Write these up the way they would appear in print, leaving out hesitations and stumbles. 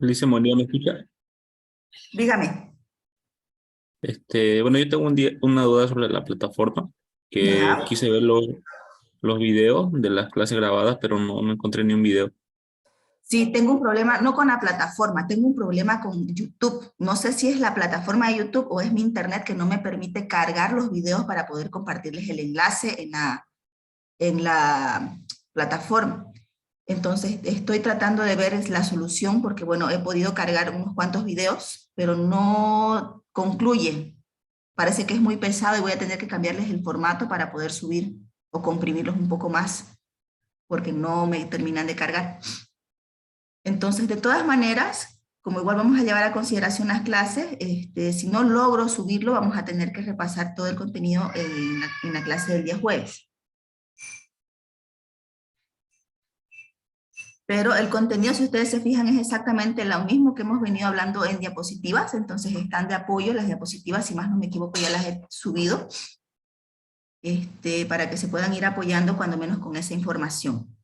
Alicia Monía, ¿me escucha? Dígame. Bueno, yo tengo una duda sobre la plataforma, que Ya. quise ver los videos de las clases grabadas, pero no encontré ni un video. Sí, tengo un problema, no con la plataforma, tengo un problema con YouTube. No sé si es la plataforma de YouTube o es mi internet que no me permite cargar los videos para poder compartirles el enlace en la plataforma. Entonces, estoy tratando de ver la solución porque, bueno, he podido cargar unos cuantos videos, pero no concluye. Parece que es muy pesado y voy a tener que cambiarles el formato para poder subir o comprimirlos un poco más porque no me terminan de cargar. Entonces, de todas maneras, como igual vamos a llevar a consideración las clases, si no logro subirlo, vamos a tener que repasar todo el contenido en la clase del día jueves. Pero el contenido, si ustedes se fijan, es exactamente lo mismo que hemos venido hablando en diapositivas, entonces están de apoyo las diapositivas, si más no me equivoco, ya las he subido, para que se puedan ir apoyando cuando menos con esa información.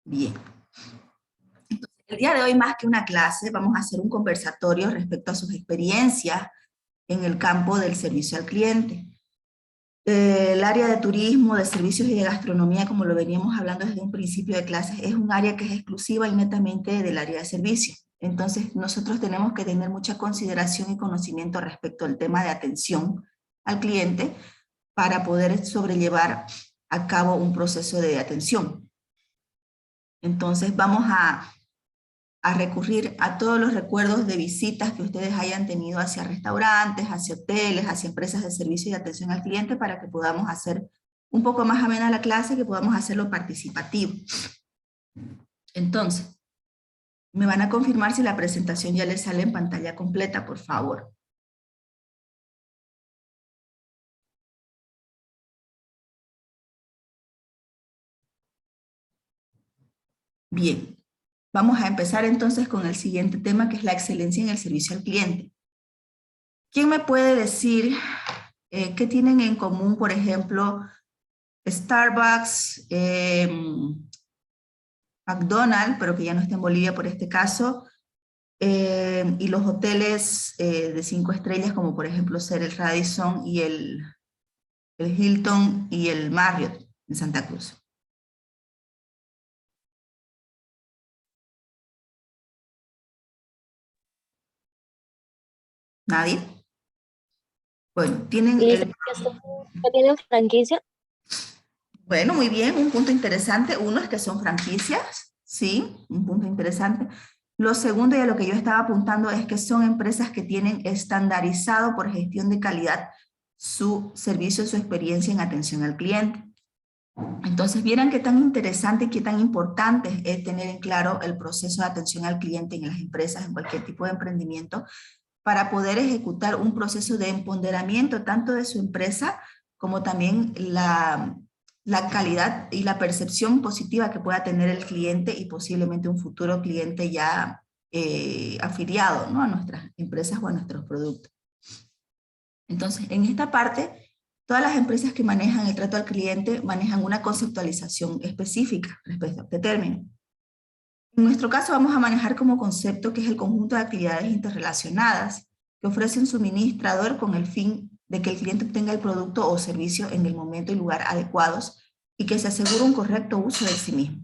Bien. El día de hoy, más que una clase, vamos a hacer un conversatorio respecto a sus experiencias en el campo del servicio al cliente. El área de turismo, de servicios y de gastronomía, como lo veníamos hablando desde un principio de clases, es un área que es exclusiva y netamente del área de servicios. Entonces, nosotros tenemos que tener mucha consideración y conocimiento respecto al tema de atención al cliente para poder sobrellevar a cabo un proceso de atención. Entonces, vamos a recurrir a todos los recuerdos de visitas que ustedes hayan tenido hacia restaurantes, hacia hoteles, hacia empresas de servicio y atención al cliente para que podamos hacer un poco más amena la clase, que podamos hacerlo participativo. Entonces, me van a confirmar si la presentación ya les sale en pantalla completa, por favor. Bien, vamos a empezar entonces con el siguiente tema, que es la excelencia en el servicio al cliente. ¿Quién me puede decir qué tienen en común, por ejemplo, Starbucks, McDonald's, pero que ya no está en Bolivia por este caso, y los hoteles de 5 estrellas, como por ejemplo ser el Radisson y el Hilton y el Marriott en Santa Cruz? ¿Nadie? Bueno, Listo, ¿ya tienen franquicia? bueno, muy bien, un punto interesante. Uno es que son franquicias, sí, un punto interesante. Lo segundo, y a lo que yo estaba apuntando, es que son empresas que tienen estandarizado por gestión de calidad su servicio, su experiencia en atención al cliente. Entonces, vieran qué tan interesante y qué tan importante es tener en claro el proceso de atención al cliente en las empresas, en cualquier tipo de emprendimiento, para poder ejecutar un proceso de empoderamiento tanto de su empresa como también la calidad y la percepción positiva que pueda tener el cliente y posiblemente un futuro cliente ya afiliado, ¿no?, a nuestras empresas o a nuestros productos. Entonces, en esta parte, todas las empresas que manejan el trato al cliente manejan una conceptualización específica respecto a este término. En nuestro caso vamos a manejar como concepto que es el conjunto de actividades interrelacionadas que ofrece un suministrador con el fin de que el cliente obtenga el producto o servicio en el momento y lugar adecuados y que se asegure un correcto uso de sí mismo.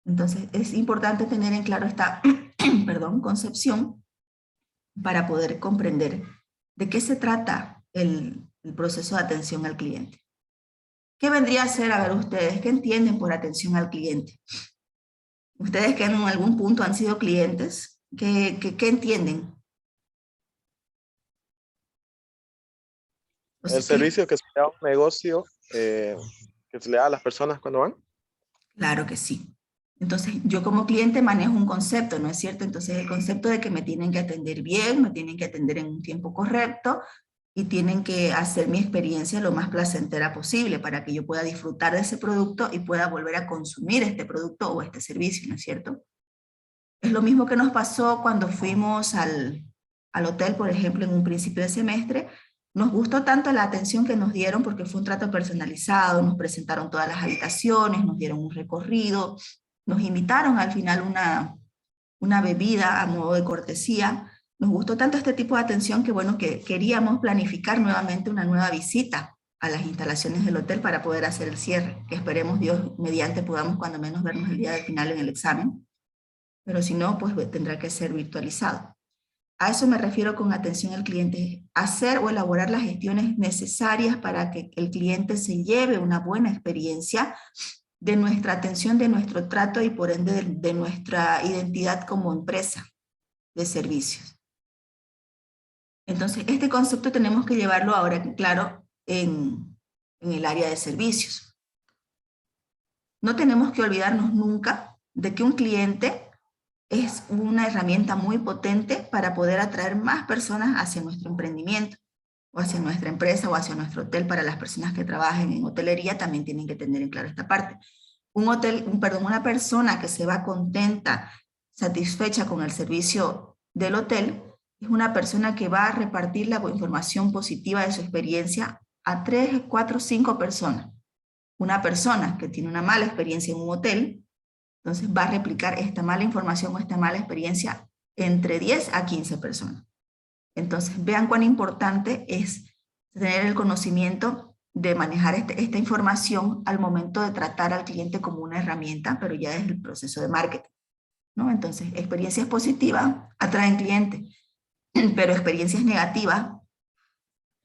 Entonces es importante tener en claro esta perdón, concepción para poder comprender de qué se trata el proceso de atención al cliente. ¿Qué vendría a ser, a ver ustedes, qué entienden por atención al cliente? Ustedes que en algún punto han sido clientes, ¿qué entienden? O El sea, ¿qué? servicio que se le da a un negocio, que se le da a las personas cuando van. Claro que sí. Entonces, yo como cliente manejo un concepto, ¿no es cierto? Entonces, el concepto de que me tienen que atender bien, me tienen que atender en un tiempo correcto y tienen que hacer mi experiencia lo más placentera posible para que yo pueda disfrutar de ese producto y pueda volver a consumir este producto o este servicio, ¿no es cierto? Es lo mismo que nos pasó cuando fuimos al hotel, por ejemplo, en un principio de semestre. Nos gustó tanto la atención que nos dieron porque fue un trato personalizado, nos presentaron todas las habitaciones, nos dieron un recorrido, nos invitaron al final una bebida a modo de cortesía. Nos gustó tanto este tipo de atención que, bueno, que queríamos planificar nuevamente una nueva visita a las instalaciones del hotel para poder hacer el cierre, que esperemos Dios mediante podamos cuando menos vernos el día del final en el examen, pero si no, pues tendrá que ser virtualizado. A eso me refiero con atención al cliente, hacer o elaborar las gestiones necesarias para que el cliente se lleve una buena experiencia de nuestra atención, de nuestro trato y por ende de nuestra identidad como empresa de servicios. Entonces, este concepto tenemos que llevarlo ahora, claro, en el área de servicios. No tenemos que olvidarnos nunca de que un cliente es una herramienta muy potente para poder atraer más personas hacia nuestro emprendimiento, o hacia nuestra empresa, o hacia nuestro hotel. Para las personas que trabajen en hotelería también tienen que tener en claro esta parte. Una persona que se va contenta, satisfecha con el servicio del hotel, es una persona que va a repartir la información positiva de su experiencia a 3, 4, 5 personas. Una persona que tiene una mala experiencia en un hotel, entonces va a replicar esta mala información o esta mala experiencia entre 10 a 15 personas. Entonces vean cuán importante es tener el conocimiento de manejar esta información al momento de tratar al cliente como una herramienta, pero ya es el proceso de marketing, ¿no? Entonces, experiencias positivas atraen clientes, pero experiencias negativas,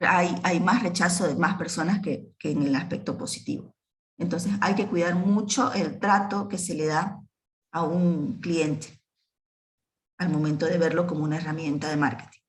hay más rechazo de más personas que en el aspecto positivo. Entonces, hay que cuidar mucho el trato que se le da a un cliente al momento de verlo como una herramienta de marketing.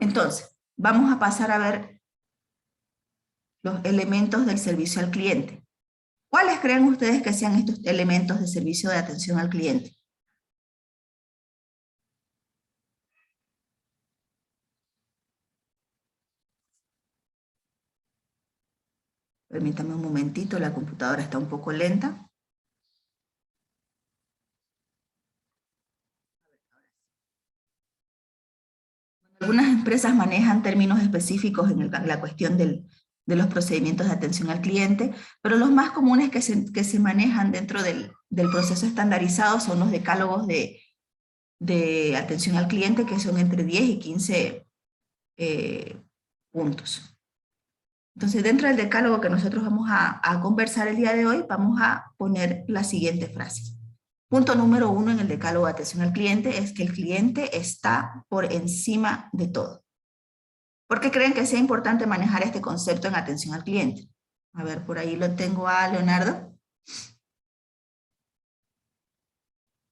Entonces, vamos a pasar a ver los elementos del servicio al cliente. ¿Cuáles creen ustedes que sean estos elementos de servicio de atención al cliente? Permítame un momentito, la computadora está un poco lenta. Algunas empresas manejan términos específicos en la cuestión de los procedimientos de atención al cliente, pero los más comunes que se manejan dentro del proceso estandarizado son los decálogos de atención al cliente, que son entre 10 y 15 puntos. Entonces, dentro del decálogo que nosotros vamos a conversar el día de hoy, vamos a poner las siguientes frases. Punto número 1 en el decálogo de atención al cliente es que el cliente está por encima de todo. ¿Por qué creen que sea importante manejar este concepto en atención al cliente? A ver, por ahí lo tengo a Leonardo.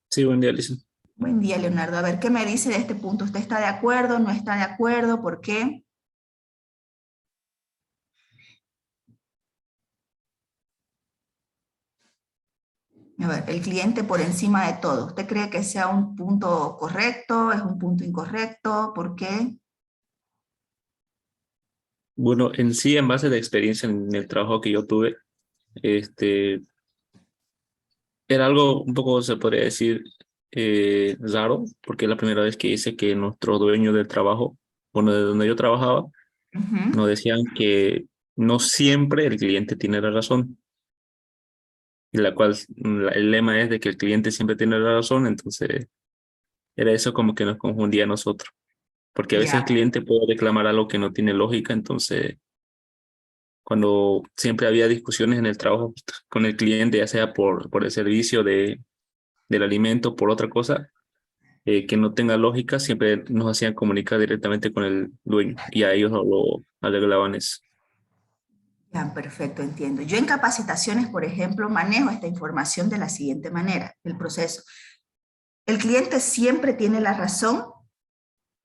Sí, buen día, Alison. Buen día, Leonardo. A ver, ¿qué me dice de este punto? ¿Usted está de acuerdo? ¿No está de acuerdo? ¿Por qué? A ver, el cliente por encima de todo. ¿Usted cree que sea un punto correcto? ¿Es un punto incorrecto? ¿Por qué? Bueno, en sí, en base a la experiencia en el trabajo que yo tuve, era algo un poco, se podría decir, raro, porque es la primera vez que hice que nuestro dueño del trabajo, bueno, de donde yo trabajaba, nos decían que no siempre el cliente tiene la razón, y la cual el lema es de que el cliente siempre tiene la razón. Entonces era eso como que nos confundía a nosotros, porque a veces el Ya. cliente puede reclamar algo que no tiene lógica. Entonces, cuando siempre había discusiones en el trabajo con el cliente, ya sea por el servicio del alimento, por otra cosa, que no tenga lógica, siempre nos hacían comunicar directamente con el dueño, y a ellos lo arreglaban eso. Ya, perfecto, entiendo. Yo en capacitaciones, por ejemplo, manejo esta información de la siguiente manera, el proceso. El cliente siempre tiene la razón,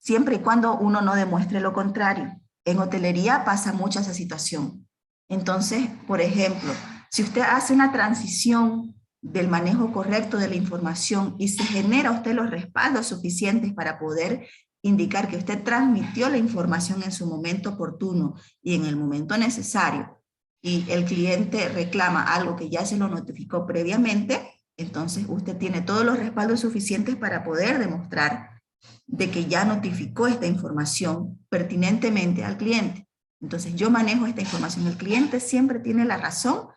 siempre y cuando uno no demuestre lo contrario. En hotelería pasa mucho esa situación. Entonces, por ejemplo, si usted hace una transición del manejo correcto de la información y se genera usted los respaldos suficientes para poder indicar que usted transmitió la información en su momento oportuno y en el momento necesario, y el cliente reclama algo que ya se lo notificó previamente, entonces usted tiene todos los respaldos suficientes para poder demostrar de que ya notificó esta información pertinentemente al cliente. Entonces yo manejo esta información. El cliente siempre tiene la razón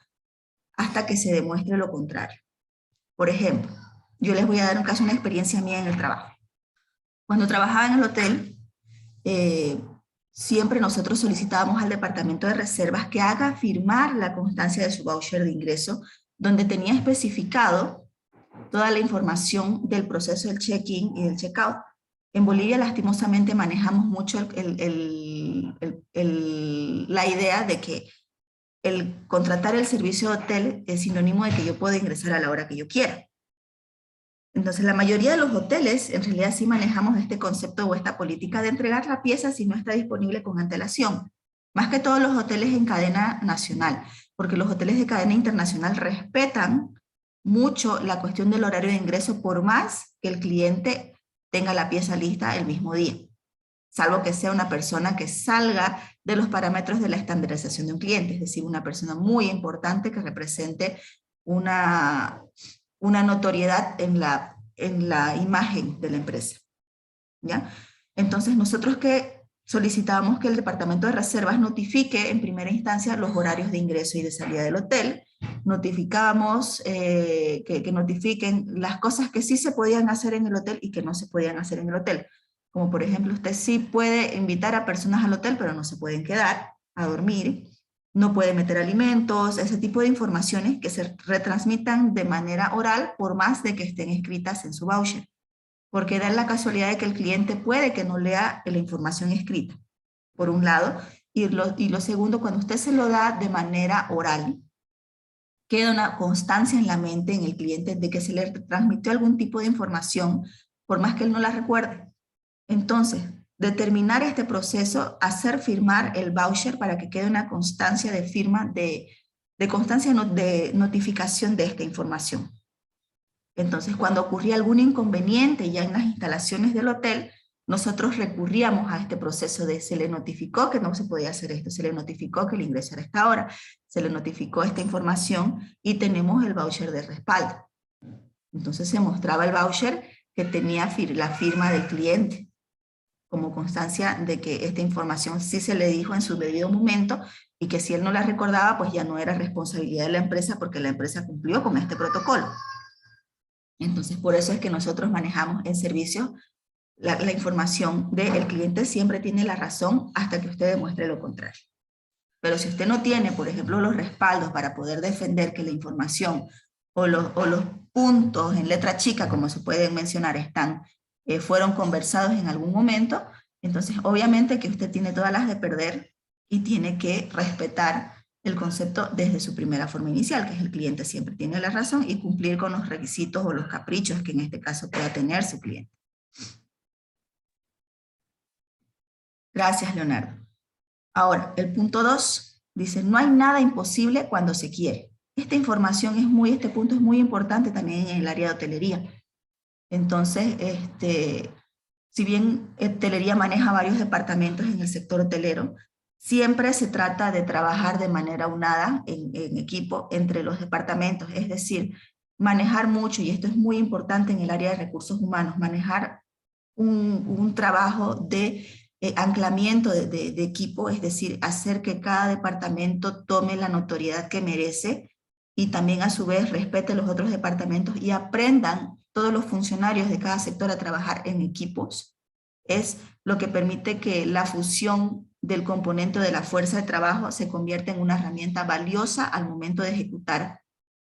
hasta que se demuestre lo contrario. Por ejemplo, yo les voy a dar un caso, una experiencia mía en el trabajo. Cuando trabajaba en el hotel, siempre nosotros solicitábamos al departamento de reservas que haga firmar la constancia de su voucher de ingreso, donde tenía especificado toda la información del proceso del check-in y del check-out. En Bolivia, lastimosamente, manejamos mucho la idea de que el contratar el servicio de hotel es sinónimo de que yo pueda ingresar a la hora que yo quiera. Entonces, la mayoría de los hoteles, en realidad sí manejamos este concepto o esta política de entregar la pieza si no está disponible con antelación. Más que todos los hoteles en cadena nacional, porque los hoteles de cadena internacional respetan mucho la cuestión del horario de ingreso, por más que el cliente tenga la pieza lista el mismo día, salvo que sea una persona que salga de los parámetros de la estandarización de un cliente, es decir, una persona muy importante que represente una notoriedad en la imagen de la empresa, ¿ya? Entonces, nosotros que solicitábamos que el departamento de reservas notifique en primera instancia los horarios de ingreso y de salida del hotel, notificábamos que notifiquen las cosas que sí se podían hacer en el hotel y que no se podían hacer en el hotel. Como por ejemplo, usted sí puede invitar a personas al hotel, pero no se pueden quedar a dormir, no puede meter alimentos, ese tipo de informaciones que se retransmitan de manera oral por más de que estén escritas en su voucher. Porque da la casualidad de que el cliente puede que no lea la información escrita, por un lado, y lo segundo, cuando usted se lo da de manera oral, queda una constancia en la mente en el cliente de que se le transmitió algún tipo de información, por más que él no la recuerde. Entonces, determinar este proceso, hacer firmar el voucher para que quede una constancia de firma, de constancia de notificación de esta información. Entonces, cuando ocurría algún inconveniente ya en las instalaciones del hotel, nosotros recurríamos a este proceso de se le notificó que no se podía hacer esto, se le notificó que el ingreso era esta hora, se le notificó esta información y tenemos el voucher de respaldo. Entonces se mostraba el voucher que tenía la firma del cliente, como constancia de que esta información sí se le dijo en su debido momento y que si él no la recordaba, pues ya no era responsabilidad de la empresa porque la empresa cumplió con este protocolo. Entonces, por eso es que nosotros manejamos en servicio la información del cliente siempre tiene la razón hasta que usted demuestre lo contrario. Pero si usted no tiene, por ejemplo, los respaldos para poder defender que la información o los puntos en letra chica, como se pueden mencionar, fueron conversados en algún momento, entonces obviamente que usted tiene todas las de perder y tiene que respetar el concepto desde su primera forma inicial, que es el cliente siempre tiene la razón, y cumplir con los requisitos o los caprichos que en este caso pueda tener su cliente. Gracias, Leonardo. Ahora, el punto 2 dice, no hay nada imposible cuando se quiere. Esta información este punto es muy importante también en el área de hotelería. Entonces, si bien hotelería maneja varios departamentos en el sector hotelero, siempre se trata de trabajar de manera unada en equipo entre los departamentos, es decir, manejar mucho, y esto es muy importante en el área de recursos humanos, manejar un trabajo de anclamiento de equipo, es decir, hacer que cada departamento tome la notoriedad que merece y también a su vez respete los otros departamentos y aprendan todos los funcionarios de cada sector a trabajar en equipos. Es lo que permite que la fusión del componente de la fuerza de trabajo se convierta en una herramienta valiosa al momento de ejecutar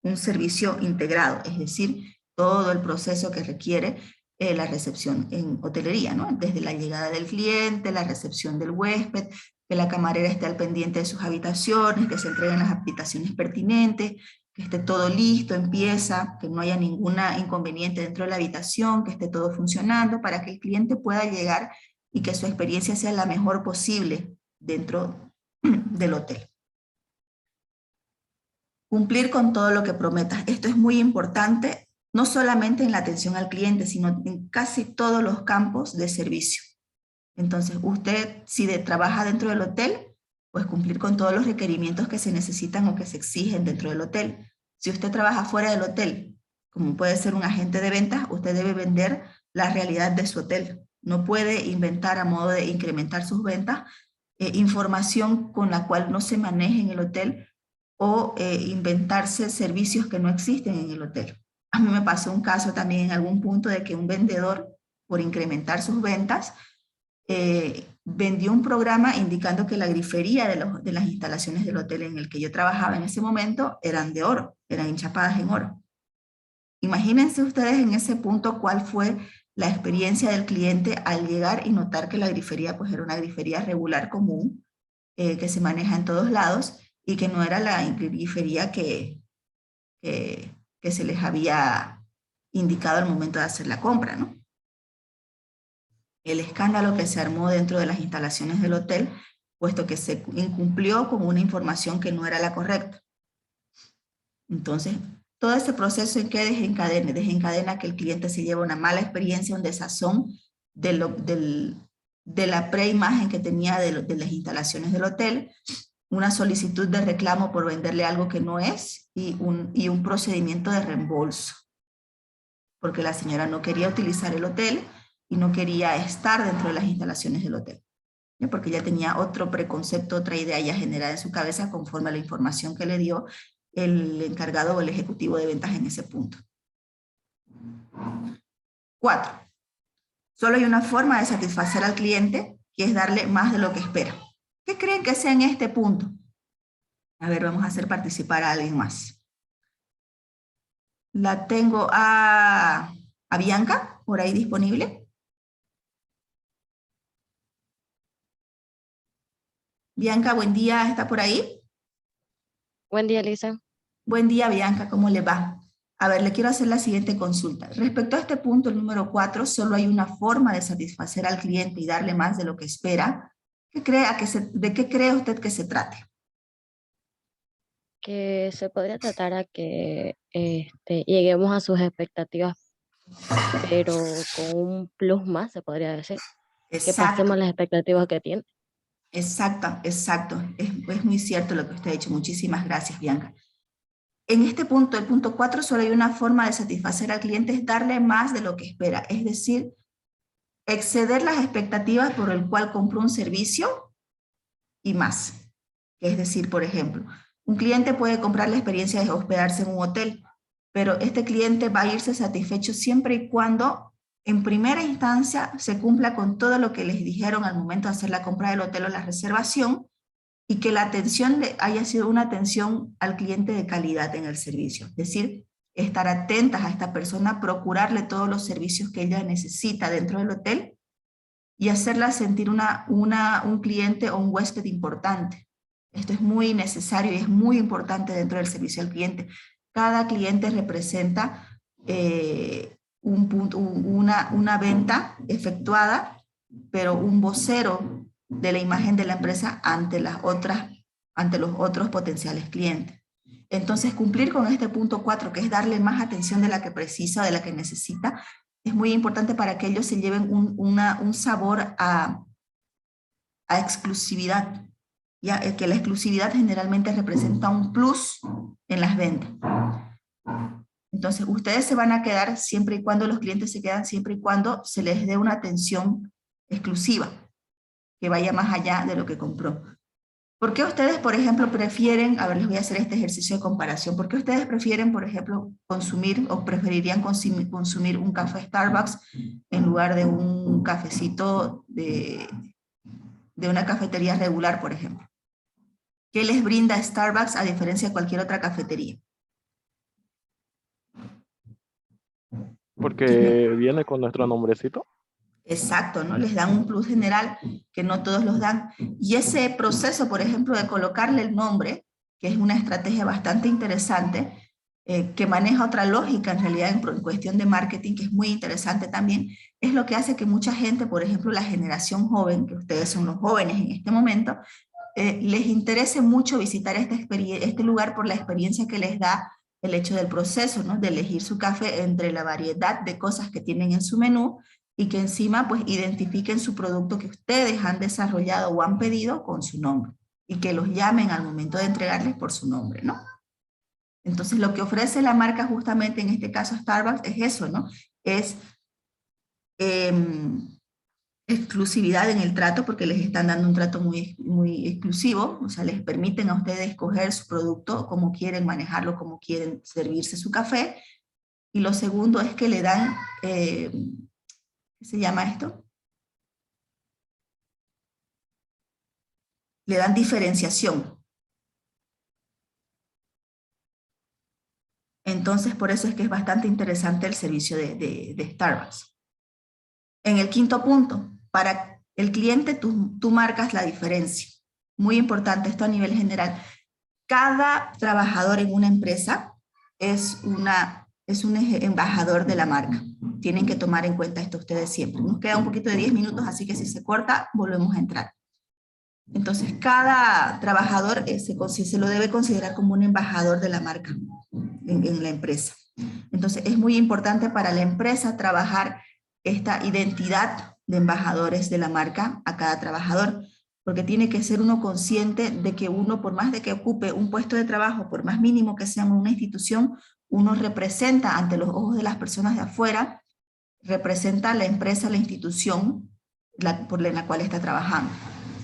un servicio integrado, es decir, todo el proceso que requiere la recepción en hotelería, ¿no? Desde la llegada del cliente, la recepción del huésped, que la camarera esté al pendiente de sus habitaciones, que se entreguen las habitaciones pertinentes, que esté todo listo, empieza, que no haya ningún inconveniente dentro de la habitación, que esté todo funcionando para que el cliente pueda llegar y que su experiencia sea la mejor posible dentro del hotel. Cumplir con todo lo que prometas. Esto es muy importante, no solamente en la atención al cliente, sino en casi todos los campos de servicio. Entonces, usted, si trabaja dentro del hotel, pues cumplir con todos los requerimientos que se necesitan o que se exigen dentro del hotel. Si usted trabaja fuera del hotel, como puede ser un agente de ventas, usted debe vender la realidad de su hotel. No puede inventar a modo de incrementar sus ventas información con la cual no se maneje en el hotel o inventarse servicios que no existen en el hotel. A mí me pasó un caso también en algún punto de que un vendedor, por incrementar sus ventas, vendió un programa indicando que la grifería de las instalaciones del hotel en el que yo trabajaba en ese momento eran de oro, eran enchapadas en oro. Imagínense ustedes en ese punto cuál fue la experiencia del cliente al llegar y notar que la grifería pues era una grifería regular común, que se maneja en todos lados y que no era la grifería que se les había indicado al momento de hacer la compra, ¿no? El escándalo que se armó dentro de las instalaciones del hotel, puesto que se incumplió con una información que no era la correcta. Entonces, todo ese proceso en que desencadena que el cliente se lleva una mala experiencia, un desazón de la preimagen que tenía de las instalaciones del hotel, una solicitud de reclamo por venderle algo que no es y un procedimiento de reembolso, porque la señora no quería utilizar el hotel y no quería estar dentro de las instalaciones del hotel, ¿ya? Porque ya tenía otro preconcepto, otra idea ya generada en su cabeza conforme a la información que le dio el encargado o el ejecutivo de ventas en ese punto. 4. Solo hay una forma de satisfacer al cliente, que es darle más de lo que espera. ¿Qué creen que sea en este punto? A ver, vamos a hacer participar a alguien más. La tengo a Bianca, por ahí disponible. Bianca, buen día, ¿está por ahí? Buen día, Lisa. Buen día, Bianca, ¿cómo le va? A ver, le quiero hacer la siguiente consulta. Respecto a este punto, el número 4, solo hay una forma de satisfacer al cliente y darle más de lo que espera. ¿De qué cree usted que se trate? Que se podría tratar a que lleguemos a sus expectativas, pero con un plus más, se podría decir. Que Exacto, pasemos las expectativas que tiene. exacto. Es muy cierto lo que usted ha dicho. Muchísimas gracias, Bianca. En este punto, el punto 4, solo hay una forma de satisfacer al cliente, es darle más de lo que espera. Es decir, exceder las expectativas por el cual compró un servicio y más. Es decir, por ejemplo, un cliente puede comprar la experiencia de hospedarse en un hotel, pero este cliente va a irse satisfecho siempre y cuando en primera instancia se cumpla con todo lo que les dijeron al momento de hacer la compra del hotel o la reservación, y que la atención haya sido una atención al cliente de calidad en el servicio. Es decir, estar atentas a esta persona, procurarle todos los servicios que ella necesita dentro del hotel y hacerla sentir un cliente o un huésped importante. Esto es muy necesario y es muy importante dentro del servicio al cliente. Cada cliente representa una venta efectuada, pero un vocero de la imagen de la empresa ante los otros potenciales clientes. Entonces, cumplir con este punto 4, que es darle más atención de la que precisa, de la que necesita, es muy importante para que ellos se lleven un sabor a exclusividad, ¿ya? Que la exclusividad generalmente representa un plus en las ventas. Entonces, ustedes se van a quedar siempre y cuando, los clientes se quedan siempre y cuando se les dé una atención exclusiva, que vaya más allá de lo que compró. ¿Por qué ustedes, por ejemplo, prefieren, a ver, les voy a hacer este ejercicio de comparación, ¿por qué ustedes prefieren, por ejemplo, consumir o preferirían consumir un café Starbucks en lugar de un cafecito de una cafetería regular, por ejemplo? ¿Qué les brinda Starbucks a diferencia de cualquier otra cafetería? Porque viene con nuestro nombrecito. Exacto, ¿no? Les dan un plus general que no todos los dan. Y ese proceso, por ejemplo, de colocarle el nombre, que es una estrategia bastante interesante, que maneja otra lógica en realidad en cuestión de marketing, que es muy interesante también, es lo que hace que mucha gente, por ejemplo, la generación joven, que ustedes son los jóvenes en este momento, les interese mucho visitar este lugar por la experiencia que les da el hecho del proceso, ¿no? De elegir su café entre la variedad de cosas que tienen en su menú, y que encima pues identifiquen su producto que ustedes han desarrollado o han pedido con su nombre. y que los llamen al momento de entregarles por su nombre, ¿no? Entonces, lo que ofrece la marca justamente en este caso Starbucks es eso, ¿no? Es exclusividad en el trato, porque les están dando un trato muy, muy exclusivo, o sea, les permiten a ustedes escoger su producto, cómo quieren manejarlo, cómo quieren servirse su café. Y lo segundo es que le dan, ¿qué se llama esto? Le dan diferenciación. Entonces, por eso es que es bastante interesante el servicio de Starbucks. En el quinto punto, para el cliente tú marcas la diferencia. Muy importante esto a nivel general. Cada trabajador en una empresa es un embajador de la marca. Tienen que tomar en cuenta esto ustedes siempre. Nos queda un poquito de 10 minutos, así que si se corta, volvemos a entrar. Entonces, cada trabajador se lo debe considerar como un embajador de la marca en la empresa. Entonces, es muy importante para la empresa trabajar esta identidad de embajadores de la marca a cada trabajador, porque tiene que ser uno consciente de que uno, por más de que ocupe un puesto de trabajo, por más mínimo que sea en una institución, uno representa ante los ojos de las personas de afuera, representa a la empresa, la institución por la cual está trabajando.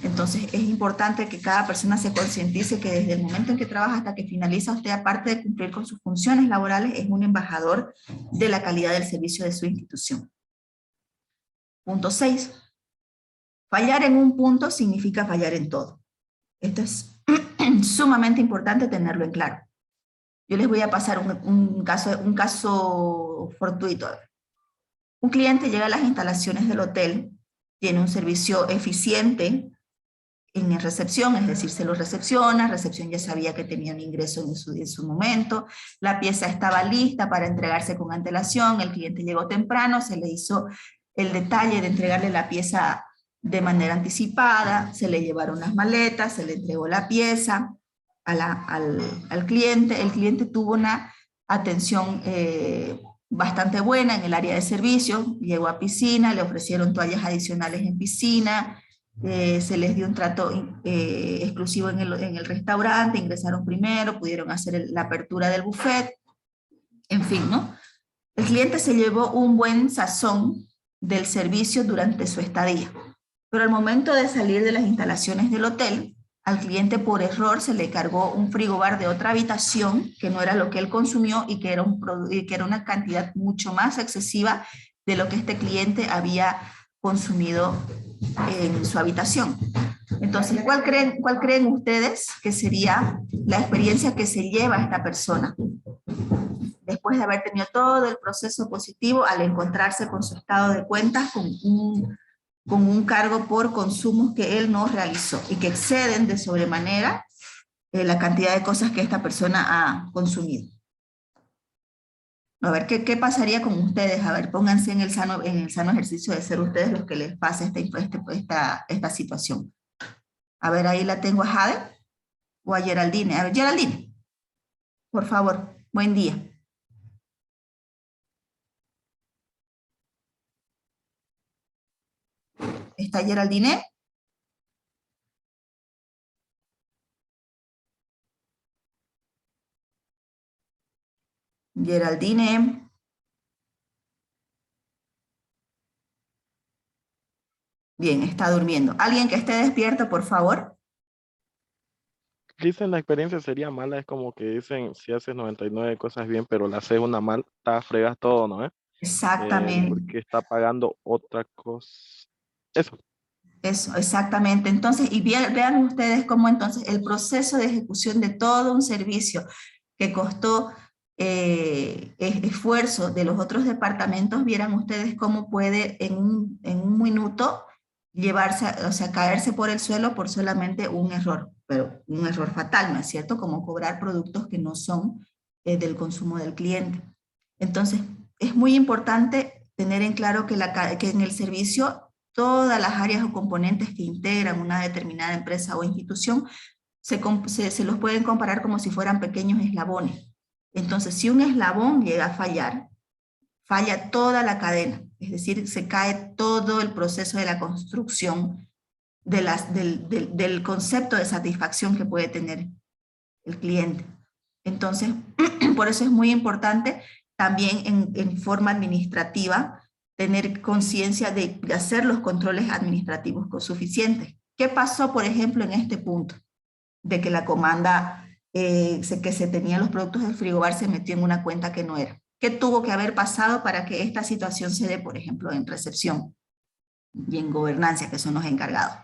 Entonces es importante que cada persona se concientice que desde el momento en que trabaja hasta que finaliza, usted, aparte de cumplir con sus funciones laborales, es un embajador de la calidad del servicio de su institución. Punto 6. Fallar en un punto significa fallar en todo. Esto es sumamente importante tenerlo en claro. Yo les voy a pasar un caso fortuito. Un cliente llega a las instalaciones del hotel, tiene un servicio eficiente en recepción, es decir, se lo recepciona, recepción ya sabía que tenía un ingreso en su momento, la pieza estaba lista para entregarse con antelación, el cliente llegó temprano, se le hizo el detalle de entregarle la pieza de manera anticipada, se le llevaron las maletas, se le entregó la pieza al cliente, el cliente tuvo una atención bastante buena en el área de servicio, llegó a piscina, le ofrecieron toallas adicionales en piscina, se les dio un trato exclusivo en el restaurante, ingresaron primero, pudieron hacer la apertura del buffet, en fin, ¿no? El cliente se llevó un buen sazón del servicio durante su estadía, pero al momento de salir de las instalaciones del hotel, al cliente por error se le cargó un frigobar de otra habitación que no era lo que él consumió y que era una cantidad mucho más excesiva de lo que este cliente había consumido en su habitación. Entonces, ¿cuál creen ustedes que sería la experiencia que se lleva esta persona después de haber tenido todo el proceso positivo al encontrarse con su estado de cuentas con un cargo por consumos que él no realizó y que exceden de sobremanera la cantidad de cosas que esta persona ha consumido? A ver, ¿qué pasaría con ustedes? A ver, pónganse en el sano ejercicio de ser ustedes los que les pase esta situación. A ver, ahí la tengo a Jade o a Geraldine. A ver, Geraldine, por favor, buen día. ¿Está Geraldine? Geraldine. Bien, está durmiendo. ¿Alguien que esté despierto, por favor? Dicen la experiencia sería mala, es como que dicen si haces 99 cosas bien, pero la haces una mal, fregas todo, ¿no? Exactamente. Porque está pagando otra cosa. Eso. Eso, exactamente. Entonces, y vean ustedes cómo entonces el proceso de ejecución de todo un servicio que costó esfuerzo de los otros departamentos, vieran ustedes cómo puede en un minuto llevarse, o sea, caerse por el suelo por solamente un error, pero un error fatal, ¿no es cierto? Como cobrar productos que no son del consumo del cliente. Entonces, es muy importante tener en claro que en el servicio todas las áreas o componentes que integran una determinada empresa o institución se los pueden comparar como si fueran pequeños eslabones. Entonces, si un eslabón llega a fallar, falla toda la cadena, es decir, se cae todo el proceso de la construcción del concepto de satisfacción que puede tener el cliente. Entonces, por eso es muy importante también en forma administrativa tener conciencia de hacer los controles administrativos suficientes. ¿Qué pasó, por ejemplo, en este punto? De que la comanda que se tenía los productos del frigobar se metió en una cuenta que no era. ¿Qué tuvo que haber pasado para que esta situación se dé, por ejemplo, en recepción y en gobernancia, que son los encargados?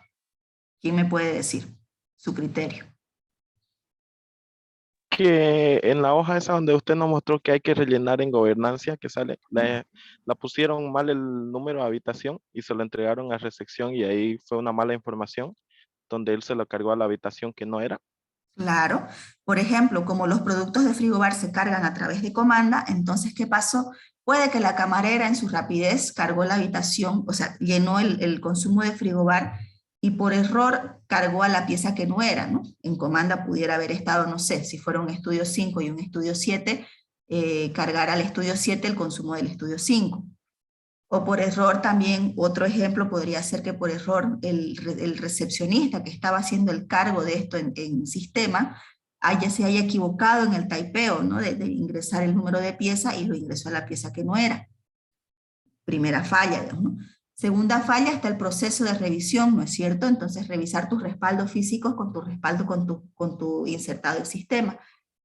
¿Quién me puede decir su criterio? Que en la hoja esa donde usted nos mostró que hay que rellenar en gobernancia, que sale, la pusieron mal el número de habitación y se lo entregaron a recepción y ahí fue una mala información donde él se lo cargó a la habitación que no era. Claro, por ejemplo, como los productos de frigobar se cargan a través de comanda, entonces, ¿qué pasó? Puede que la camarera en su rapidez cargó la habitación, o sea, llenó el consumo de frigobar y por error cargó a la pieza que no era, ¿no? En comanda pudiera haber estado, no sé, si fuera un estudio 5 y un estudio 7, cargar al estudio 7 el consumo del estudio 5. O por error también, otro ejemplo podría ser que por error el recepcionista que estaba haciendo el cargo de esto en sistema se haya equivocado en el typeo, ¿no? De ingresar el número de pieza y lo ingresó a la pieza que no era. Primera falla, ¿no? Segunda falla está el proceso de revisión, ¿no es cierto? Entonces revisar tus respaldos físicos con tu respaldo con tu insertado del sistema.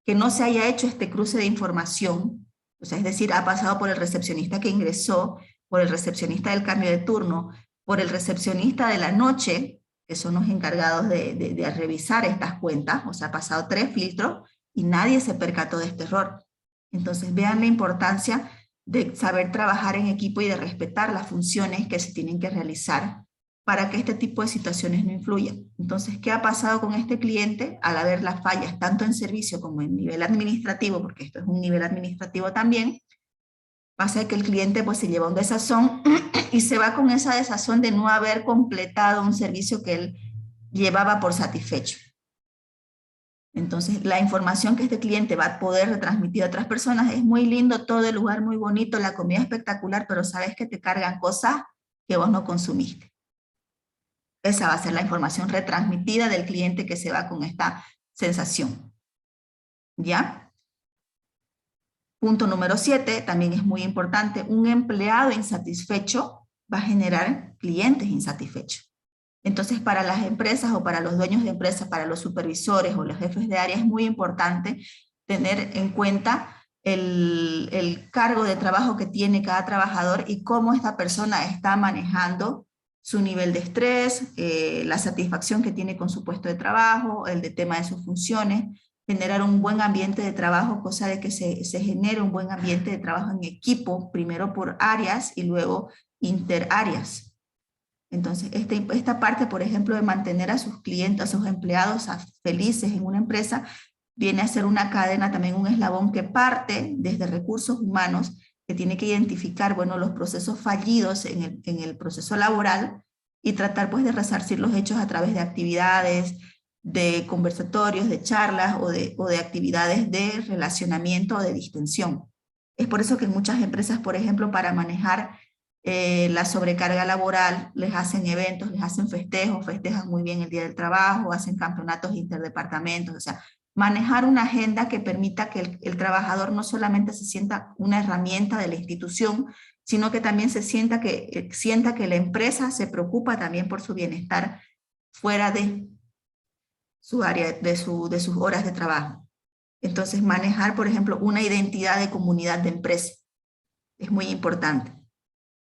Que no se haya hecho este cruce de información, o sea, es decir, ha pasado por el recepcionista que ingresó, por el recepcionista del cambio de turno, por el recepcionista de la noche, que son los encargados de revisar estas cuentas, o sea, ha pasado 3 filtros y nadie se percató de este error. Entonces vean la importancia de saber trabajar en equipo y de respetar las funciones que se tienen que realizar para que este tipo de situaciones no influyan. Entonces, ¿qué ha pasado con este cliente al haber las fallas tanto en servicio como en nivel administrativo? Porque esto es un nivel administrativo también. Pasa que el cliente pues se lleva un desazón y se va con esa desazón de no haber completado un servicio que él llevaba por satisfecho. Entonces, la información que este cliente va a poder retransmitir a otras personas es muy lindo, todo el lugar muy bonito, la comida espectacular, pero sabes que te cargan cosas que vos no consumiste. Esa va a ser la información retransmitida del cliente que se va con esta sensación. ¿Ya? Punto número 7, también es muy importante. Un empleado insatisfecho va a generar clientes insatisfechos. Entonces, para las empresas o para los dueños de empresas, para los supervisores o los jefes de área, es muy importante tener en cuenta el cargo de trabajo que tiene cada trabajador y cómo esta persona está manejando su nivel de estrés, la satisfacción que tiene con su puesto de trabajo, el de tema de sus funciones, generar un buen ambiente de trabajo, cosa de que se genere un buen ambiente de trabajo en equipo, primero por áreas y luego interáreas. Entonces, esta parte, por ejemplo, de mantener a sus clientes, a sus empleados felices en una empresa, viene a ser una cadena, también un eslabón que parte desde recursos humanos, que tiene que identificar, bueno, los procesos fallidos en el proceso laboral y tratar pues de resarcir los hechos a través de actividades, de conversatorios, de charlas o de actividades de relacionamiento o de distensión. Es por eso que en muchas empresas, por ejemplo, para manejar la sobrecarga laboral, les hacen eventos, les hacen festejos, festejan muy bien el Día del Trabajo, hacen campeonatos interdepartamentos, o sea, manejar una agenda que permita que el trabajador no solamente se sienta una herramienta de la institución, sino que también sienta que la empresa se preocupa también por su bienestar fuera de su área, de sus horas de trabajo. Entonces, manejar, por ejemplo, una identidad de comunidad de empresa es muy importante.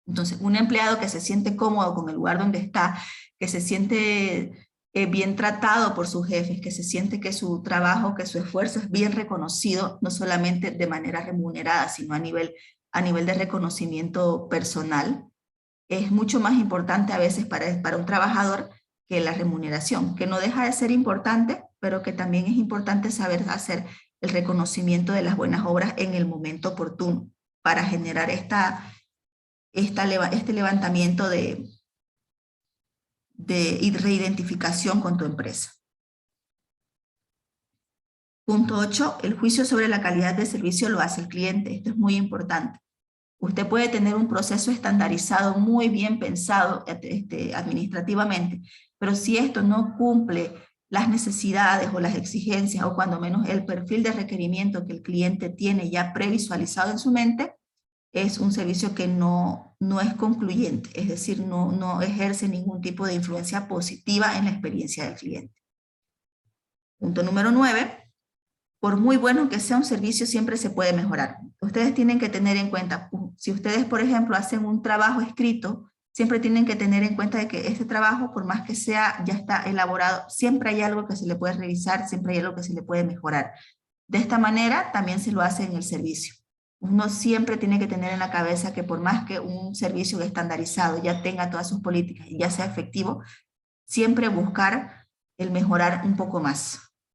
Entonces, un empleado que se siente cómodo con el lugar donde está, que se siente bien tratado por sus jefes, que se siente que su trabajo, que su esfuerzo es bien reconocido, no solamente de manera remunerada, sino a nivel de reconocimiento personal, es mucho más importante a veces para un trabajador que la remuneración, que no deja de ser importante, pero que también es importante saber hacer el reconocimiento de las buenas obras en el momento oportuno, para generar este levantamiento de reidentificación con tu empresa. Punto 8, el juicio sobre la calidad de servicio lo hace el cliente. Esto es muy importante. Usted puede tener un proceso estandarizado muy bien pensado administrativamente, pero si esto no cumple las necesidades o las exigencias, o cuando menos el perfil de requerimiento que el cliente tiene ya previsualizado en su mente, es un servicio que no es concluyente, es decir, no ejerce ningún tipo de influencia positiva en la experiencia del cliente. Punto número 9. Por muy bueno que sea un servicio, siempre se puede mejorar. Ustedes tienen que tener en cuenta, si ustedes, por ejemplo, hacen un trabajo escrito, siempre tienen que tener en cuenta de que este trabajo, por más que sea, ya está elaborado, siempre hay algo que se le puede revisar, siempre hay algo que se le puede mejorar. De esta manera, también se lo hace en el servicio. Uno siempre tiene que tener en la cabeza que por más que un servicio estandarizado ya tenga todas sus políticas y ya sea efectivo, siempre buscar el mejorar un poco más.